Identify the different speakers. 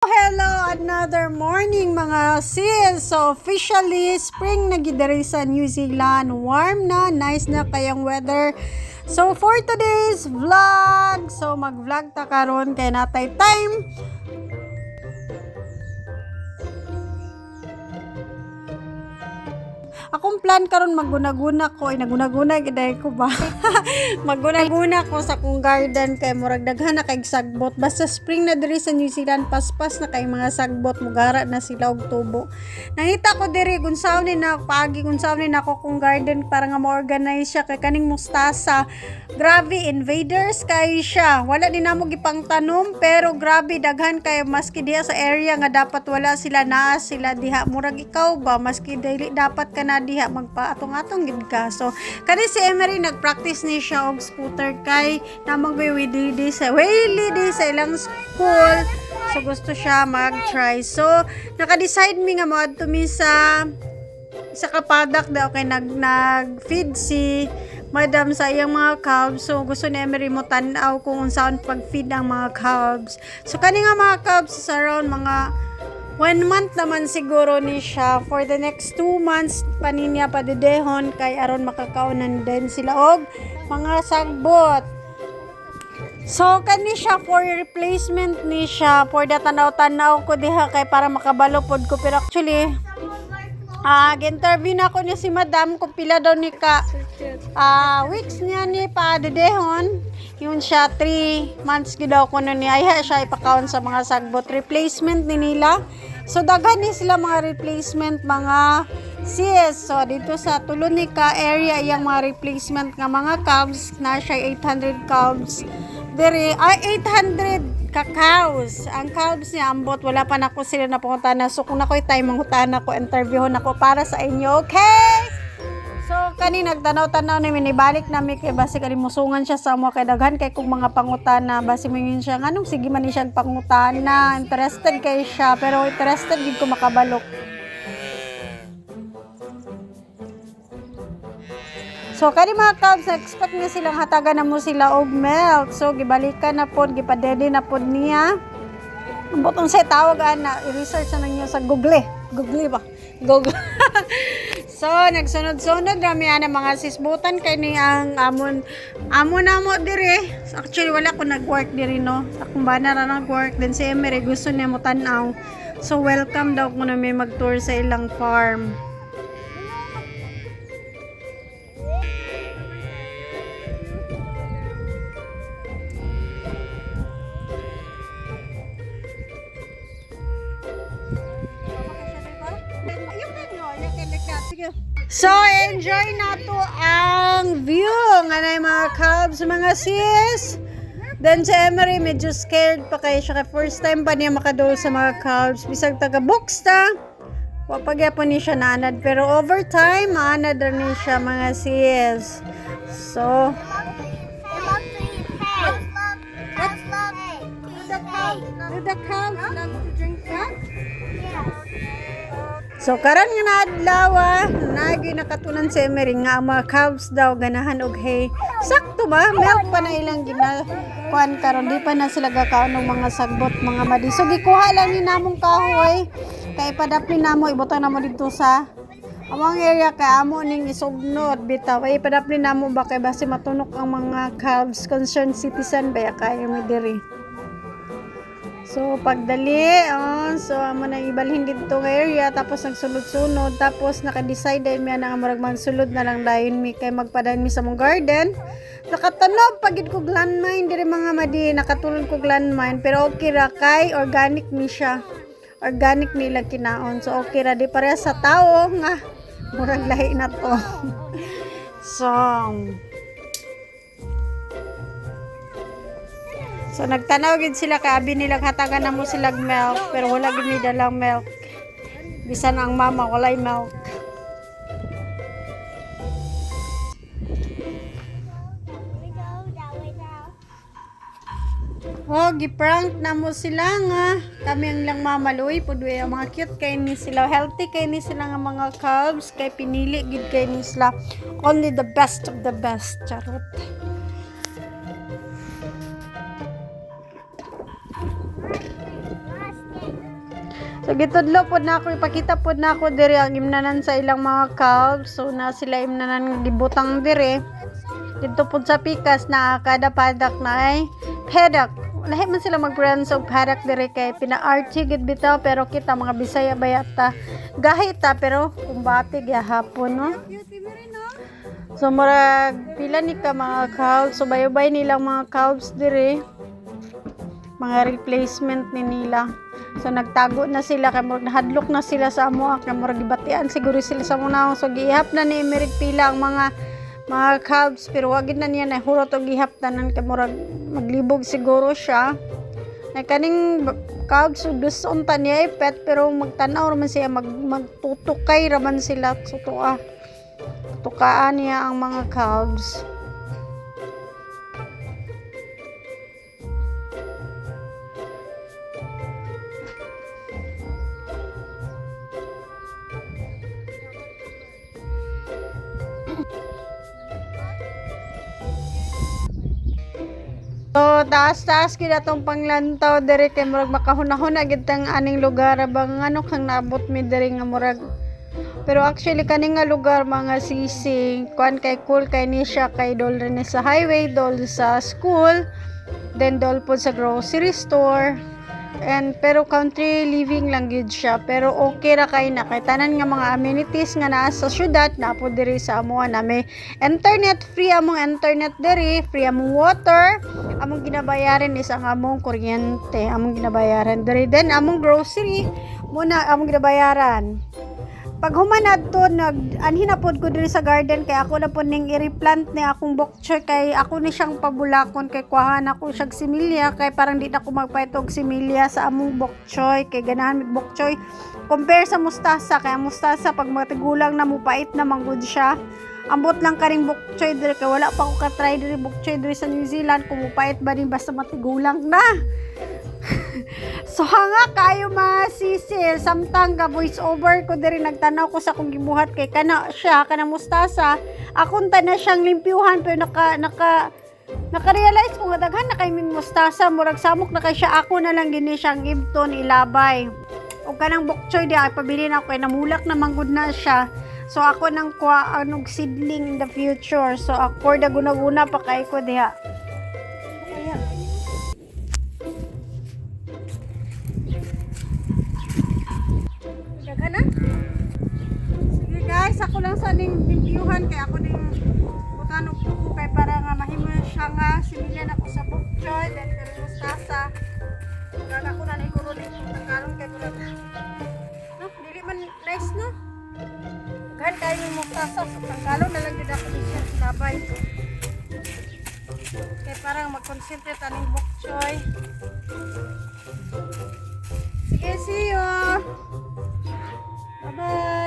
Speaker 1: Hello, another morning mga sis. So officially spring na gidiri sa New Zealand. Warm na, nice na kayang weather. So for today's vlog, so mag-vlog ta karon kay natay time. Akong plan karon maguna-guna ko, naguna-guna giday ko ba. Maguna-guna ko sa kong garden kay murag daghan na kay sagbot. Basta spring na diri sa New Zealand, paspas na kay mga sagbot, mugara na sila og tubo. Nangita ko diri unsaon ni na paagi unsaon ni nako kong garden para nga ma-organize siya kay kaning mustasa. Grabe invaders kay siya. Wala din namo gipang tanom pero grabe daghan kay maski diha sa area nga dapat wala sila naa sila diha. Murag ikaw ba maski dili dapat ka na diha magpa-atong-atong gid ka. So kani si Emery nagpractice ni siya og scooter kay namang di sa ilang school. So gusto siya mag-try. So naka-decide mi nga moadto mi sa kapadak daw kay nag-feed si madam sa iyang mga calves. So gusto ni Emery mo tan-aw kung unsaon pag-feed ang mga calves. So kani nga mga calves is around mga 1 month naman siguro ni siya. For the next 2 months paninya padedehon kay aron makakaunan din sila og mga sagbot. So kani siya for replacement ni siya for the tanaw-tanaw ko diha kay para makabalo pod ko pero actually interview na ko niya si madam kung pila daw ni ka weeks niya ni padedehon. Yun siya 3 months gid daw kuno ni ay siya ipakaon sa mga sagbot replacement ni nila. So daghan ni sila mga replacement mga sis. So dito sa Tulunica area iyang mga replacement nga mga calves na siya 800 calves. Dere 800 cows. Ang calves niya ambot wala pa nako sila napunta na. So kung nakoy time mangutan ako interviewon ako para sa inyo. Okay? So kani nagtanaw-tanaw ni minibalik nami kay basi kani musungan siya sa mo kay daghan kay kung mga pangutana basi mingin siya nganong sige man ni siya pangutana interested kay siya pero interested gid ko makabalok. So kani mga calves expect niya silang hatagan na mo sila og milk. So gibalikan na pod gipadede na pod niya. Butong sa tawag na i-research na ninyo sa Google ba? Google. So, nagsunod-sunod rami ana mga sisbutan kay ni ang amon namo dire. Actually wala ko nag-work dire no. Sa akong bana ra nag-work din si Emery gusto niya mo tan-aw. So, welcome daw ko na may mag-tour sa ilang farm. So, enjoy na to ang view nga na mga calves, mga sis. Then si Emery medyo scared pa kayo siya. First time pa niya makadol sa mga calves. Bisag taga-box ta. Wapagyapo ni siya naanad. Pero over time, maanad rin ni siya mga sis. So, the calves love to drink milk? So karon nga naadlaw nagi nakatunan si Emery nga ang mga calves daw ganahan og hay. Sakto ba? Milk pa na ilang ginakuan karon di pa na sila gakaon ng mga sagbot mga madi. So gikuha lang ni namong kahoy kay padapli namo ibutang namo dito sa among area kay amo ning isugnod bitaw ay padapli namo ba kay basi matunok ang mga calves concerned citizen ba kay mi diri. So, pagdali, so, amo nang ibalhin dito ng area, tapos nagsunod-sunod, tapos naka-decide dahil may nga marag magsulod na lang dahil mi kay magpadayon mi sa mong garden. Nakatanaw, pagid ko landmine, diri mga madi, nakatulog ko landmine, pero okay ra kay, organic mi siya. Organic nila kinaon, so okay ra, di pareha sa tao, nga, murag lahi na to. So nagtanaw gid sila kay abi nila hatagan na mo sila milk pero wala gid mi dalang milk. Bisan ang mama walay milk. Oh, giprank na mo sila nga. Kami ang lang mamaluy pud ang mga cute kay ni sila, healthy kay ni sila nga mga calves kay pinili gid kay ni sila. Only the best of the best. Charot. So gitudlo pod na ako, ipakita pod na ako diri ang imnanan sa ilang mga calves. So na sila imnanan gibutang diri. Dito pod sa pikas na kada paddock na ay paddock. Lahi man sila mag-brands og paddock diri kay pina-arty gid bitaw, pero kita mga Bisaya bayata gahita pero kumbati gyahapon no. So murag pila ni ka mga calves, so bayobay nilang mga calves diri. Mga replacement ni nila. So nagtago na sila kay murag nahadlok na sila sa amo kay murag gibatian siguro sila sa muna. So gihap na ni Emerit pila ang mga calves, pero wag na niya na hurot og gihap tanan kay murag maglibog siguro siya. Na kaning calves gusto unta niya ipet, pero magtanaw raman siya magtutukay raman sila so tukaan niya ang mga calves. So, taas-taas gid atong panglantaw diri kay murag makahunahon na gid tang aning lugar bang ano kang naabot mi diri nga murag. Pero actually kani nga lugar mga sising, kuan kay cool kay ni siya kay dol rin sa highway, dol sa school, then dol pod sa grocery store. And pero country living lang gid siya, pero okay ra kay na kay tanan nga mga amenities nga naa sa syudad na po diri sa amuha na may internet, free among internet diri, free among water, among ginabayaran is ang among kuryente, among ginabayaran diri, then among grocery muna among ginabayaran. Pag humanad to anhin na pod ko diri sa garden kay ako na pod ning i-replant ni akong bok choy kay ako ni siyang pabulakon kay kuhahan ako siyang similya kay parang di na ko magpahit og similya sa among bok choy kay ganahan mit bok choy compare sa mustasa kay ang mustasa pag matigulang na mo pait na manggod siya. Ambot lang karing bok choy diri kay wala pa ko ka-try diri bok choy diri sa New Zealand kung mupait ba din basta matigulang na. So hanga kayo mga sisil, samtang ga voice over ko diri nagtanaw ko sa akong gibuhat kay kana siya kana mustasa akong tanan siyang limpyuhan pero naka-realize ko nga daghan na kay ming mustasa murag samok na kay siya ako na lang gini siyang ibton ilabay o kanang bok choy di ay pabili na ako kay namulak na manggod na siya. So ako nang kuha anog seedling in the future, so ako guna pa kay ko diha. Kana? Sige guys, ako lang sa ning limpyuhan kay ako ning butanog ko kay para nga mahimo siya nga similya na ko sa bok choy then pero mustasa. Kaya ako na niguro din ng karon kay murag. No, dili man nice no. Gan kay yung mustasa sa pangkalo na lang gid ako siya sinabay. Kay parang mag-concentrate aning bok choy. Sige, see you. Bye-bye.